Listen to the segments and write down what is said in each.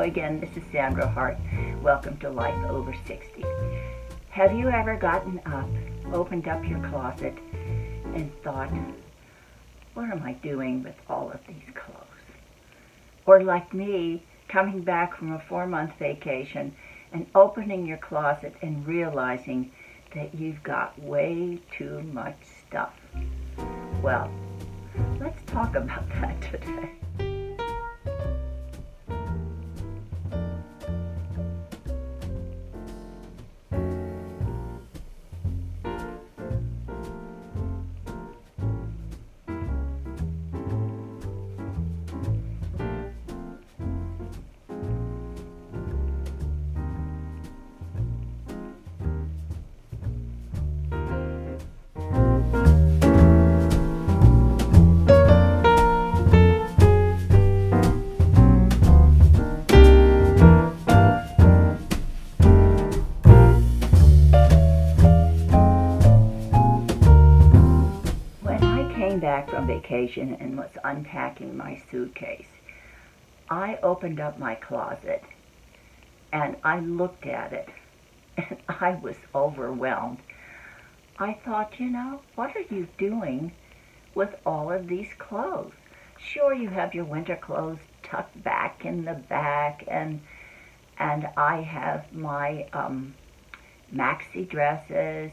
Hello again, this is Sandra Hart. Welcome to Life Over 60. Have you ever gotten up, opened up your closet, and thought, what am I doing with all of these clothes? Or like me, coming back from a 4-month vacation and opening your closet and realizing that you've got way too much stuff. Well, let's talk about that today. Back from vacation and was unpacking my suitcase, I opened up my closet and I looked at it and I was overwhelmed. I thought, you know, what are you doing with all of these clothes? Sure, you have your winter clothes tucked back in the back, and I have my maxi dresses,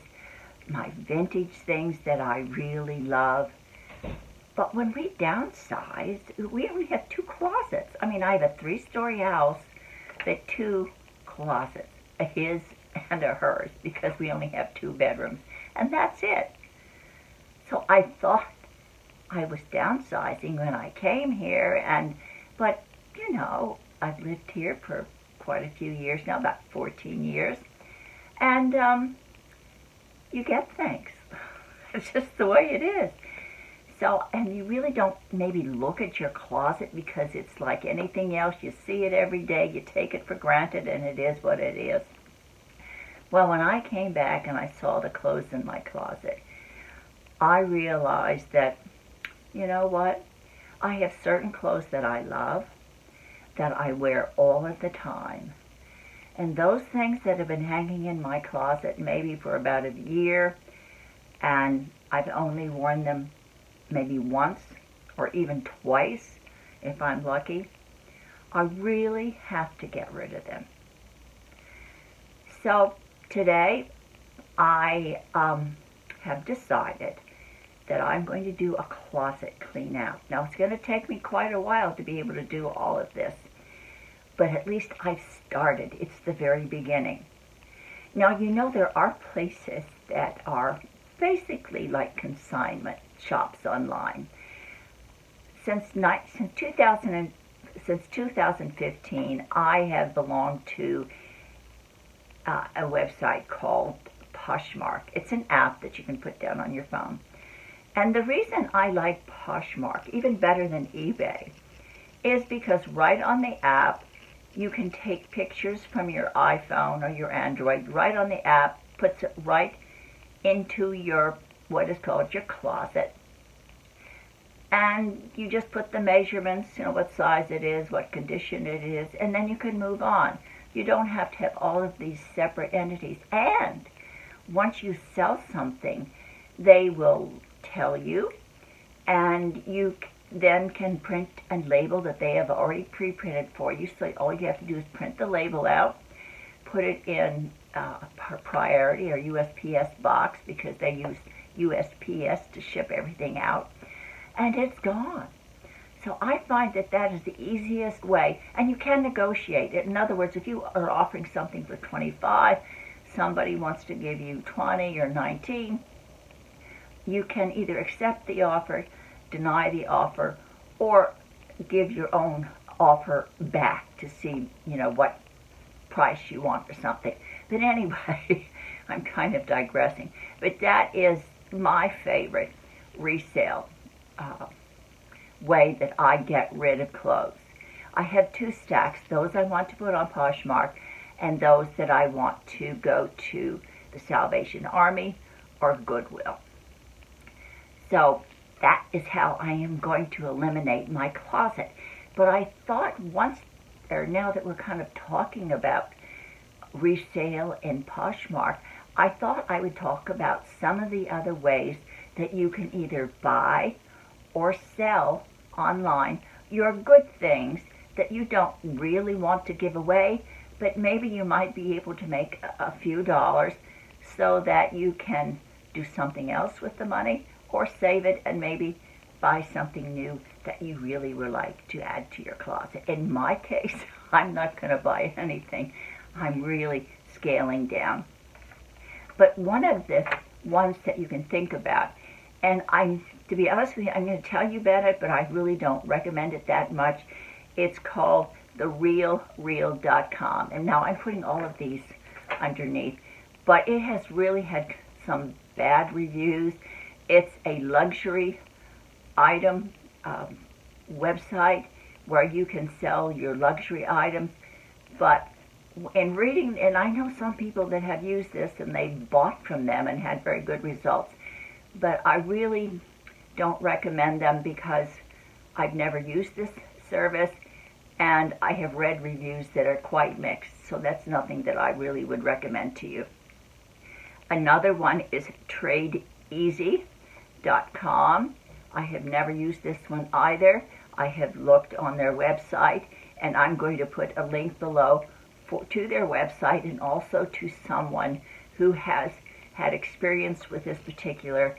my vintage things that I really love. But when we downsized, we only have 2 closets. I mean, I have a 3-story house, but 2 closets, a his and a hers, because we only have 2 bedrooms, and that's it. So I thought I was downsizing when I came here, but you know, I've lived here for quite a few years now, about 14 years, and you get things. It's just the way it is. So, and you really don't maybe look at your closet because it's like anything else. You see it every day, you take it for granted, and it is what it is. Well, when I came back and I saw the clothes in my closet, I realized that, you know what? I have certain clothes that I love, that I wear all of the time. And those things that have been hanging in my closet maybe for about a year, and I've only worn them maybe once or even twice if I'm lucky, I really have to get rid of them. So today I have decided that I'm going to do a closet clean out. Now it's going to take me quite a while to be able to do all of this, but at least I've started. It's the very beginning. Now, you know, there are places that are basically like consignment shops online. Since 2015, I have belonged to a website called Poshmark. It's an app that you can put down on your phone. And the reason I like Poshmark, even better than eBay, is because right on the app, you can take pictures from your iPhone or your Android. Right on the app, puts it right into your, what is called your closet, and you just put the measurements, you know, what size it is, what condition it is, and then you can move on. You don't have to have all of these separate entities. And once you sell something, they will tell you, and you then can print and label that they have already pre-printed for you. So all you have to do is print the label out, put it in priority or USPS box, because they use USPS to ship everything out, and it's gone. So I find that that is the easiest way, and you can negotiate it. In other words, if you are offering something for $25, somebody wants to give you $20 or $19, you can either accept the offer, deny the offer, or give your own offer back to see, you know, what price you want for something. But anyway, I'm kind of digressing. But that is my favorite resale way that I get rid of clothes. I have 2 stacks, those I want to put on Poshmark and those that I want to go to the Salvation Army or Goodwill. So that is how I am going to eliminate my closet. But I thought once or now that we're kind of talking about resale in Poshmark, I thought I would talk about some of the other ways that you can either buy or sell online your good things that you don't really want to give away, but maybe you might be able to make a few dollars so that you can do something else with the money or save it and maybe buy something new that you really would like to add to your closet. In my case, I'm not going to buy anything. I'm really scaling down. But one of the ones that you can think about, and to be honest with you, I'm going to tell you about it, but I really don't recommend it that much. It's called therealreal.com. And now I'm putting all of these underneath, but it has really had some bad reviews. It's a luxury item website where you can sell your luxury items, but in reading, and I know some people that have used this and they bought from them and had very good results, but I really don't recommend them because I've never used this service and I have read reviews that are quite mixed, so that's nothing that I really would recommend to you. Another one is tradeeasy.com. I have never used this one either. I have looked on their website, and I'm going to put a link below to their website and also to someone who has had experience with this particular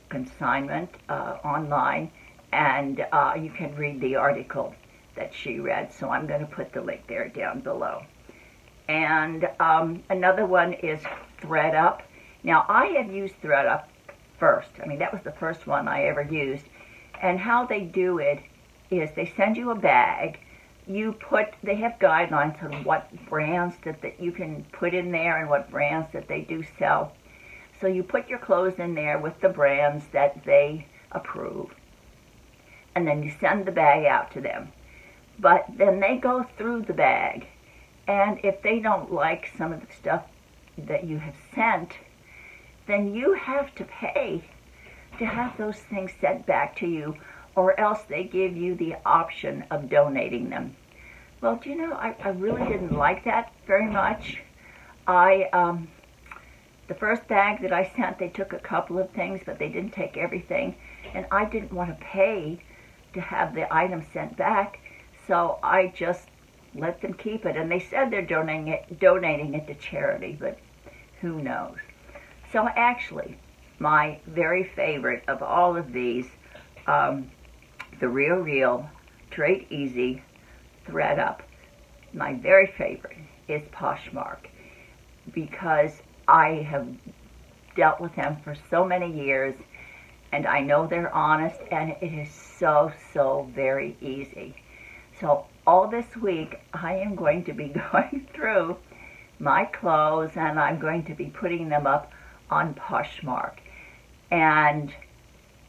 consignment online, and you can read the article that she read, so I'm going to put the link there down below. And another one is ThredUp. Now, I have used ThredUp first. I mean, that was the first one I ever used. And how they do it is they send you a bag. They have guidelines on what brands that you can put in there and what brands that they do sell. So you put your clothes in there with the brands that they approve. And then you send the bag out to them. But then they go through the bag. And if they don't like some of the stuff that you have sent, then you have to pay to have those things sent back to you, or else they give you the option of donating them. Well, do you know, I really didn't like that very much. The first bag that I sent, they took a couple of things, but they didn't take everything, and I didn't want to pay to have the item sent back, so I just let them keep it. And they said they're donating it to charity, but who knows. So actually, my very favorite of all of these, the Real, Trade Easy, ThredUp, my very favorite is Poshmark, because I have dealt with them for so many years, and I know they're honest, and it is so, so very easy. So all this week, I am going to be going through my clothes, and I'm going to be putting them up on Poshmark. And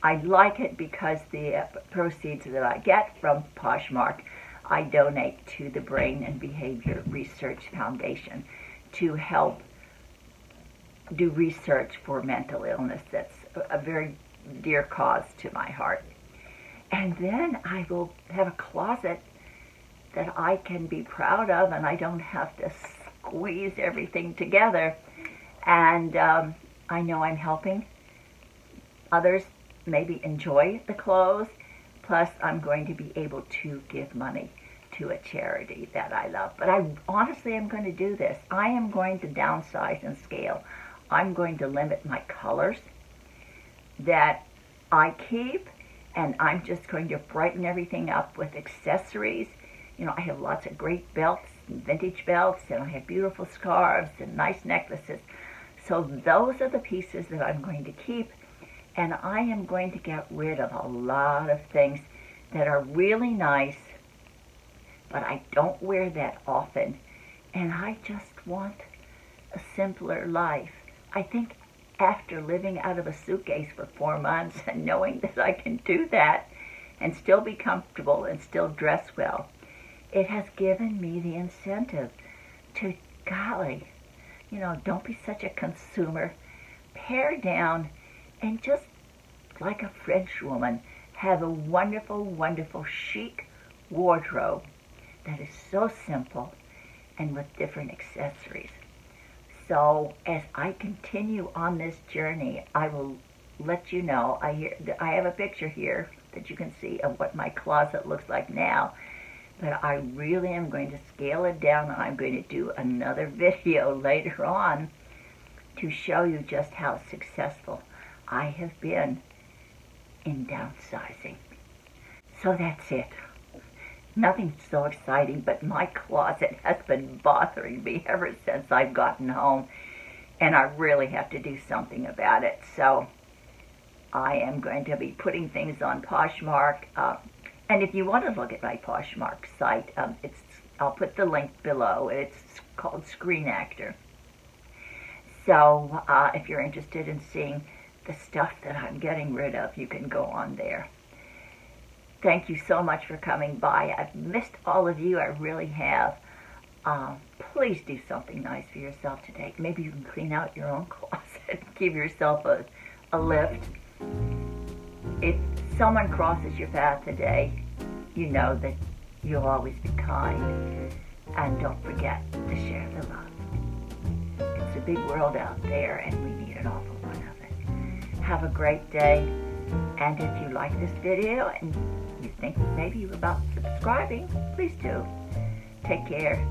I like it because the proceeds that I get from Poshmark, I donate to the Brain and Behavior Research Foundation to help do research for mental illness. That's a very dear cause to my heart. And then I will have a closet that I can be proud of, and I don't have to squeeze everything together. And I know I'm helping others maybe enjoy the clothes, plus I'm going to be able to give money to a charity that I love. But I honestly am going to do this. I am going to downsize and scale. I'm going to limit my colors that I keep, and I'm just going to brighten everything up with accessories. You know, I have lots of great belts, and vintage belts, and I have beautiful scarves and nice necklaces. So those are the pieces that I'm going to keep, and I am going to get rid of a lot of things that are really nice, but I don't wear that often, and I just want a simpler life. I think after living out of a suitcase for 4 months and knowing that I can do that and still be comfortable and still dress well, it has given me the incentive to, golly, you know, don't be such a consumer. Pare down and just, like a French woman, have a wonderful, wonderful chic wardrobe that is so simple and with different accessories. So as I continue on this journey, I will let you know. I have a picture here that you can see of what my closet looks like now, but I really am going to scale it down. I'm going to do another video later on to show you just how successful I have been in downsizing. So that's it. Nothing so exciting, but my closet has been bothering me ever since I've gotten home, and I really have to do something about it. So I am going to be putting things on Poshmark, and if you want to look at my Poshmark site, I'll put the link below. It's called Screen Actor. So if you're interested in seeing the stuff that I'm getting rid of, you can go on there. Thank you so much for coming by. I've missed all of you. I really have. Please do something nice for yourself today. Maybe you can clean out your own closet. Give yourself a lift. If someone crosses your path today, you know that you'll always be kind. And don't forget to share the love. It's a big world out there, and we need an awful lot of it. Have a great day. And if you like this video and you think maybe about subscribing, please do. Take care.